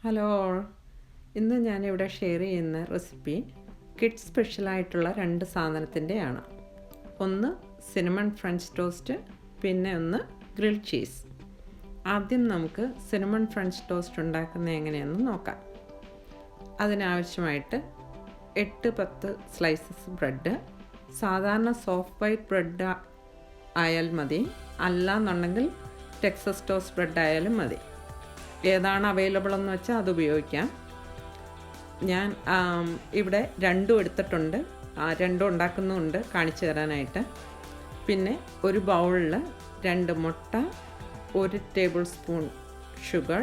Hello all. ഇന്ന് ഞാനിവിടെ share ചെയ്യുന്ന റെസിപ്പി കിഡ്സ് സ്പെഷ്യലായിട്ടുള്ള 2 സാധനത്തിൻ്റെയാണ്. ഒന്ന് സിനമൺ ഫ്രഞ്ച് ടോസ്റ്റ്, പിന്നെ ഒന്ന് ഗ്രിൽഡ് ചീസ്. ആദ്യം നമുക്ക് സിനമൺ ഫ്രഞ്ച് ടോസ്റ്റ് ഉണ്ടാക്കുന്നത് എങ്ങനെയെന്ന് നോക്കാം. അതിനാവശ്യമായിട്ട് 8-10 സ്ലൈസസ് ബ്രെഡ്. സാധാരണ സോഫ്റ്റ് വൈറ്റ് ബ്രെഡ് ആയാൽ മതി, അല്ലാന്നുണ്ടെങ്കിൽ ടെക്സസ് ടോസ്റ്റ് ബ്രെഡ് ആയാലും മതി. ഏതാണ് അവൈലബിൾ എന്ന് വെച്ചാൽ അത് ഉപയോഗിക്കാം. ഞാൻ ഇവിടെ രണ്ടും എടുത്തിട്ടുണ്ട്, രണ്ടും ഉണ്ടാക്കുന്നുമുണ്ട് കാണിച്ചു തരാനായിട്ട്. പിന്നെ ഒരു ബൗളിൽ 2 മുട്ട, 1 table spoon sugar,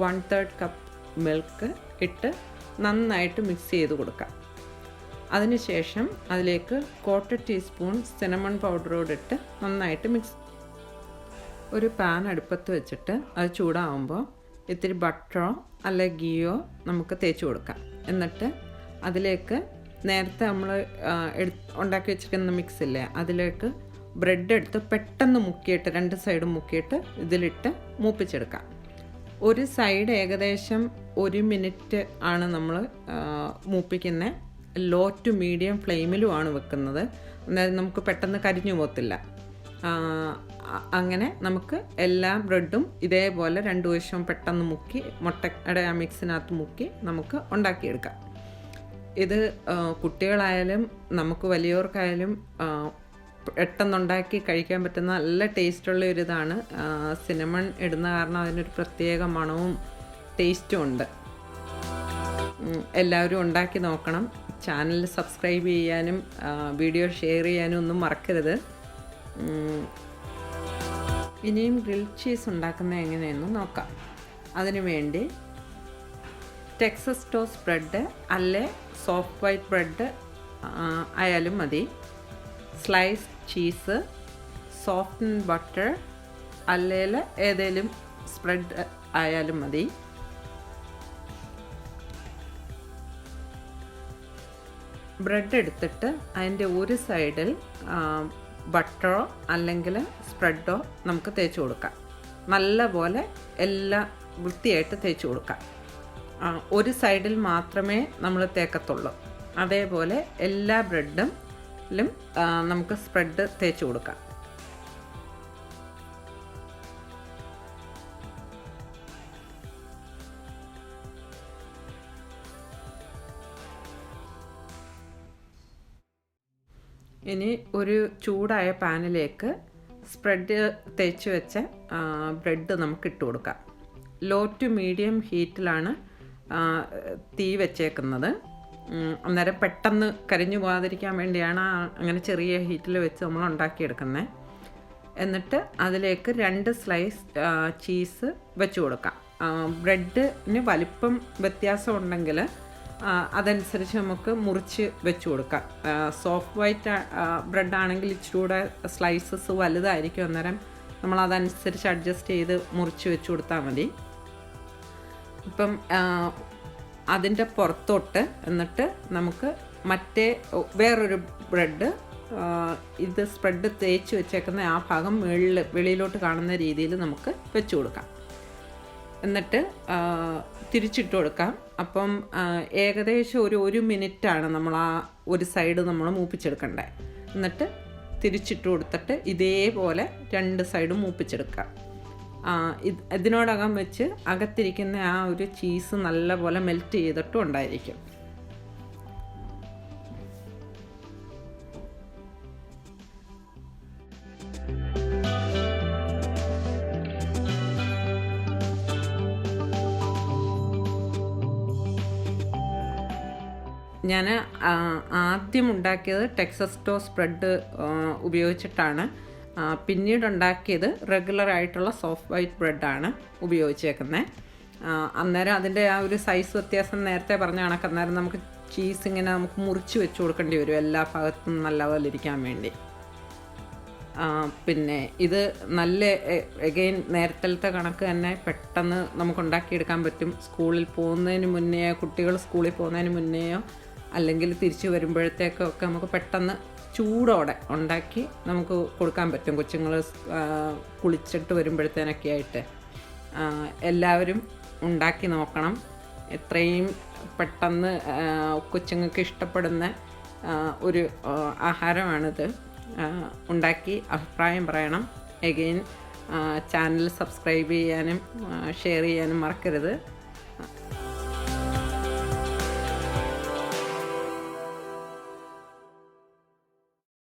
1/3 cup milk ഇട്ട് നന്നായിട്ട് മിക്സ് ചെയ്ത് കൊടുക്കാം. അതിനുശേഷം അതിലേക്ക് 1/4 ടീസ്പൂൺ സിനമൺ പൗഡറോടിട്ട് നന്നായിട്ട് ഒരു പാൻ അടുപ്പത്ത് വെച്ചിട്ട് അത് ചൂടാവുമ്പോൾ ഇത്തിരി ബട്ടറോ അല്ലെ ഗീയോ നമുക്ക് തേച്ച് കൊടുക്കാം. എന്നിട്ട് അതിലേക്ക് നേരത്തെ നമ്മൾ ഉണ്ടാക്കി വെച്ചിരിക്കുന്ന മിക്സ് ഇല്ലേ, അതിലേക്ക് ബ്രെഡ് എടുത്ത് പെട്ടെന്ന് മുക്കിയിട്ട് 2 സൈഡും മുക്കിയിട്ട് ഇതിലിട്ട് മൂപ്പിച്ചെടുക്കാം. ഒരു സൈഡ് ഏകദേശം 1 മിനിറ്റ് ആണ് നമ്മൾ മൂപ്പിക്കുന്നത്. ലോ ടു മീഡിയം ഫ്ലെയിമിലുമാണ് വെക്കുന്നത്. അന്നേരം നമുക്ക് പെട്ടെന്ന് കരിഞ്ഞു പോകത്തില്ല. അങ്ങനെ നമുക്ക് എല്ലാ ബ്രെഡും ഇതേപോലെ 2 വശവും പെട്ടെന്ന് മുക്കി മുട്ടയുടെ ആ മിക്സിനകത്ത് മുക്കി നമുക്ക് ഉണ്ടാക്കിയെടുക്കാം. ഇത് കുട്ടികളായാലും നമുക്ക് വലിയവർക്കായാലും പെട്ടെന്നുണ്ടാക്കി കഴിക്കാൻ പറ്റുന്ന നല്ല ടേസ്റ്റുള്ള ഒരിതാണ്. സിനമൺ ഇടുന്ന കാരണം അതിനൊരു പ്രത്യേക മണവും ടേസ്റ്റും ഉണ്ട്. എല്ലാവരും ഉണ്ടാക്കി നോക്കണം. ചാനൽ സബ്സ്ക്രൈബ് ചെയ്യാനും വീഡിയോ ഷെയർ ചെയ്യാനും ഒന്നും മറക്കരുത്. ഇനിയും ഗ്രിൽഡ് ചീസ് ഉണ്ടാക്കുന്നത് എങ്ങനെയെന്ന് നോക്കാം. അതിനു വേണ്ടി ടെക്സസ് ടോസ്റ്റ് ബ്രെഡ് അല്ലെ സോഫ്റ്റ് വൈറ്റ് ബ്രെഡ് ആയാലും മതി, സ്ലൈസ് ചീസ്, സോഫ്റ്റ് ബട്ടർ അല്ലെങ്കിൽ ഏതെങ്കിലും സ്പ്രെഡ് ആയാലും മതി. ബ്രെഡ് എടുത്തിട്ട് അതിൻ്റെ ഒരു സൈഡിൽ ബട്ടറോ അല്ലെങ്കിൽ സ്പ്രെഡോ നമുക്ക് തേച്ച് കൊടുക്കാം. നല്ലപോലെ എല്ലാം വൃത്തിയായിട്ട് തേച്ച് കൊടുക്കാം. ഒരു സൈഡിൽ മാത്രമേ നമ്മൾ തേക്കത്തുള്ളൂ. അതേപോലെ എല്ലാ ബ്രെഡിലും നമുക്ക് സ്പ്രെഡ് തേച്ച് കൊടുക്കാം. ഇനി ഒരു ചൂടായ പാനിലേക്ക് സ്പ്രെഡ് തേച്ച് വെച്ച ബ്രെഡ് നമുക്ക് ഇട്ട് കൊടുക്കാം. ലോ ടു മീഡിയം ഹീറ്റിലാണ് തീ വെച്ചേക്കുന്നത്. അന്നേരം പെട്ടെന്ന് കരിഞ്ഞു പോകാതിരിക്കാൻ വേണ്ടിയാണ് അങ്ങനെ ചെറിയ ഹീറ്റിൽ വെച്ച് നമ്മൾ ഉണ്ടാക്കിയെടുക്കുന്നത്. എന്നിട്ട് അതിലേക്ക് 2 സ്ലൈസ് ചീസ് വെച്ച് കൊടുക്കാം. ബ്രെഡിന് വലിപ്പം വ്യത്യാസം ഉണ്ടെങ്കിൽ അതനുസരിച്ച് നമുക്ക് മുറിച്ച് വെച്ച് കൊടുക്കാം. സോഫ്റ്റ് വൈറ്റ് ബ്രെഡ് ആണെങ്കിൽ ഇച്ചിരൂടെ സ്ലൈസസ് വലുതായിരിക്കും. അന്നേരം നമ്മൾ അതനുസരിച്ച് അഡ്ജസ്റ്റ് ചെയ്ത് മുറിച്ച് വെച്ച് കൊടുത്താൽ മതി. ഇപ്പം അതിൻ്റെ പുറത്തോട്ട് എന്നിട്ട് നമുക്ക് വേറൊരു ബ്രെഡ് ഇത് സ്പ്രെഡ് തേച്ച് വെച്ചേക്കുന്ന ആ ഭാഗം വെളിയിലോട്ട് കാണുന്ന രീതിയിൽ നമുക്ക് വെച്ച് കൊടുക്കാം. എന്നിട്ട് തിരിച്ചിട്ട് കൊടുക്കാം. അപ്പം ഏകദേശം ഒരു 1 മിനിറ്റാണ് നമ്മൾ ആ ഒരു സൈഡ് നമ്മൾ മൂപ്പിച്ചെടുക്കണ്ടേ. എന്നിട്ട് തിരിച്ചിട്ട് കൊടുത്തിട്ട് ഇതേപോലെ 2 സൈഡും മൂപ്പിച്ചെടുക്കാം. ഇതിനോടകം വെച്ച് അകത്തിരിക്കുന്ന ആ ഒരു ചീസ് നല്ലപോലെ മെൽറ്റ് ചെയ്തിട്ടും ഉണ്ടായിരിക്കും. ഞാൻ ആദ്യം ഉണ്ടാക്കിയത് ടെക്സസ് ടോസ്റ്റ് ബ്രെഡ് ഉപയോഗിച്ചിട്ടാണ്. പിന്നീട് ഉണ്ടാക്കിയത് റെഗുലറായിട്ടുള്ള സോഫ്റ്റ് വൈറ്റ് ബ്രെഡാണ് ഉപയോഗിച്ചേക്കുന്നത്. അന്നേരം അതിൻ്റെ ആ ഒരു സൈസ് വ്യത്യാസം നേരത്തെ പറഞ്ഞ കണക്ക് അന്നേരം നമുക്ക് ചീസ് ഇങ്ങനെ നമുക്ക് മുറിച്ച് വെച്ച് കൊടുക്കേണ്ടി വരും എല്ലാ ഭാഗത്തും നല്ലപോലെ ഇരിക്കാൻ വേണ്ടി. പിന്നെ ഇത് നല്ല എഗെയിൻ നേരത്തെ കണക്ക് തന്നെ പെട്ടെന്ന് നമുക്ക് ഉണ്ടാക്കിയെടുക്കാൻ പറ്റും. സ്കൂളിൽ പോകുന്നതിന് മുന്നെയോ, കുട്ടികൾ സ്കൂളിൽ പോകുന്നതിന് മുന്നെയോ അല്ലെങ്കിൽ തിരിച്ചു വരുമ്പോഴത്തേക്കൊക്കെ നമുക്ക് പെട്ടെന്ന് ചൂടോടെ ഉണ്ടാക്കി നമുക്ക് കൊടുക്കാൻ പറ്റും. കൊച്ചുങ്ങൾ കുളിച്ചിട്ട് വരുമ്പോഴത്തേനൊക്കെ ആയിട്ട് എല്ലാവരും ഉണ്ടാക്കി നോക്കണം. എത്രയും പെട്ടെന്ന് കൊച്ചുങ്ങൾക്ക് ഇഷ്ടപ്പെടുന്ന ഒരു ആഹാരമാണിത്. ഉണ്ടാക്കി അഭിപ്രായം പറയണം. എഗെയിൻ ചാനൽ സബ്സ്ക്രൈബ് ചെയ്യാനും ഷെയർ ചെയ്യാനും മറക്കരുത്.